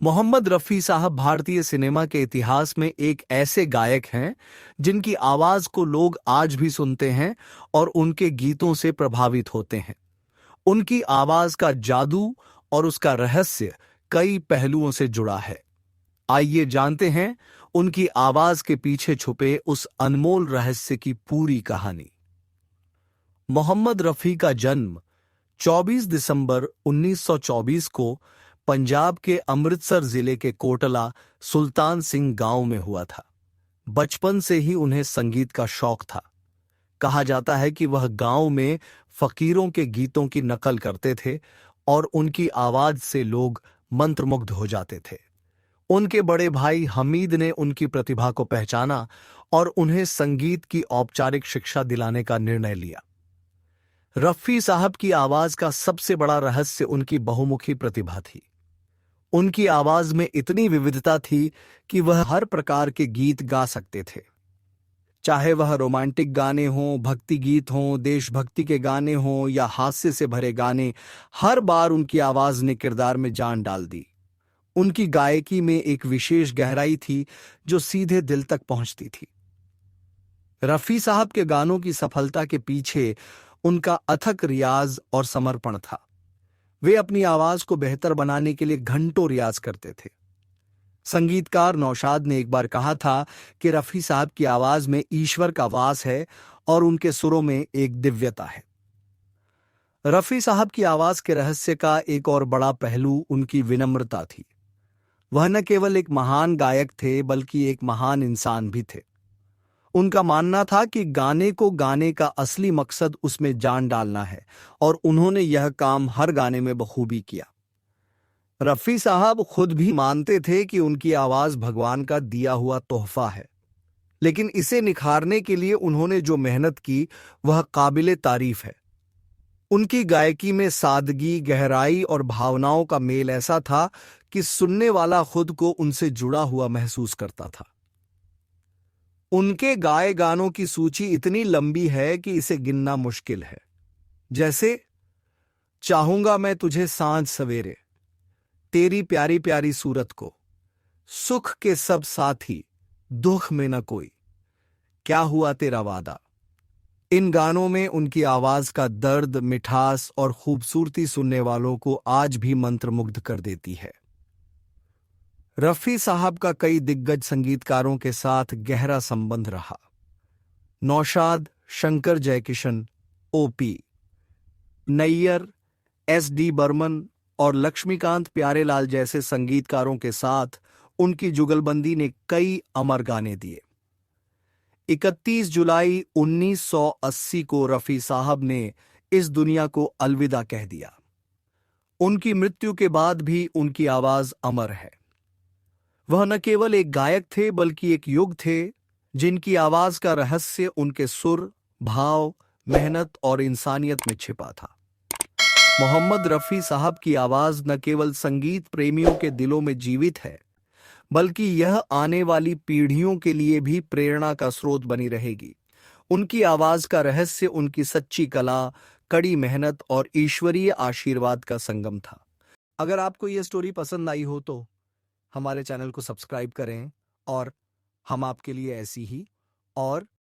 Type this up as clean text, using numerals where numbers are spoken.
मोहम्मद रफ़ी साहब भारतीय सिनेमा के इतिहास में एक ऐसे गायक हैं जिनकी आवाज को लोग आज भी सुनते हैं और उनके गीतों से प्रभावित होते हैं। उनकी आवाज का जादू और उसका रहस्य कई पहलुओं से जुड़ा है। आइए जानते हैं उनकी आवाज के पीछे छुपे उस अनमोल रहस्य की पूरी कहानी। मोहम्मद रफ़ी का जन्म 24 दिसंबर 1924 को पंजाब के अमृतसर जिले के कोटला सुल्तान सिंह गांव में हुआ था। बचपन से ही उन्हें संगीत का शौक था। कहा जाता है कि वह गांव में फकीरों के गीतों की नकल करते थे और उनकी आवाज से लोग मंत्रमुग्ध हो जाते थे। उनके बड़े भाई हमीद ने उनकी प्रतिभा को पहचाना और उन्हें संगीत की औपचारिक शिक्षा दिलाने का निर्णय लिया। रफ़ी साहब की आवाज का सबसे बड़ा रहस्य उनकी बहुमुखी प्रतिभा थी। उनकी आवाज में इतनी विविधता थी कि वह हर प्रकार के गीत गा सकते थे। चाहे वह रोमांटिक गाने हों, भक्ति गीत हों, देशभक्ति के गाने हों या हास्य से भरे गाने, हर बार उनकी आवाज ने किरदार में जान डाल दी। उनकी गायकी में एक विशेष गहराई थी जो सीधे दिल तक पहुंचती थी। रफ़ी साहब के गानों की सफलता के पीछे उनका अथक रियाज और समर्पण था। वे अपनी आवाज को बेहतर बनाने के लिए घंटों रियाज करते थे। संगीतकार नौशाद ने एक बार कहा था कि रफ़ी साहब की आवाज में ईश्वर का वास है और उनके सुरों में एक दिव्यता है। रफ़ी साहब की आवाज के रहस्य का एक और बड़ा पहलू उनकी विनम्रता थी। वह न केवल एक महान गायक थे बल्कि एक महान इंसान भी थे। उनका मानना था कि गाने को गाने का असली मकसद उसमें जान डालना है और उन्होंने यह काम हर गाने में बखूबी किया। रफ़ी साहब खुद भी मानते थे कि उनकी आवाज भगवान का दिया हुआ तोहफा है, लेकिन इसे निखारने के लिए उन्होंने जो मेहनत की वह काबिले तारीफ है। उनकी गायकी में सादगी, गहराई और भावनाओं का मेल ऐसा था कि सुनने वाला खुद को उनसे जुड़ा हुआ महसूस करता था। उनके गाए गानों की सूची इतनी लंबी है कि इसे गिनना मुश्किल है। जैसे चाहूंगा मैं तुझे सांझ सवेरे, तेरी प्यारी प्यारी सूरत को, सुख के सब साथी, दुख में न कोई, क्या हुआ तेरा वादा। इन गानों में उनकी आवाज का दर्द, मिठास और खूबसूरती सुनने वालों को आज भी मंत्रमुग्ध कर देती है। रफ़ी साहब का कई दिग्गज संगीतकारों के साथ गहरा संबंध रहा। नौशाद, शंकर जयकिशन, ओपी नैयर, एस.डी. बर्मन और लक्ष्मीकांत प्यारेलाल जैसे संगीतकारों के साथ उनकी जुगलबंदी ने कई अमर गाने दिए। 31 जुलाई 1980 को रफ़ी साहब ने इस दुनिया को अलविदा कह दिया। उनकी मृत्यु के बाद भी उनकी आवाज अमर है। वह न केवल एक गायक थे बल्कि एक युग थे जिनकी आवाज का रहस्य उनके सुर, भाव, मेहनत और इंसानियत में छिपा था। मोहम्मद रफ़ी साहब की आवाज न केवल संगीत प्रेमियों के दिलों में जीवित है बल्कि यह आने वाली पीढ़ियों के लिए भी प्रेरणा का स्रोत बनी रहेगी। उनकी आवाज का रहस्य उनकी सच्ची कला, कड़ी मेहनत और ईश्वरीय आशीर्वाद का संगम था। अगर आपको यह स्टोरी पसंद आई हो तो हमारे चैनल को सब्सक्राइब करें और हम आपके लिए ऐसी ही और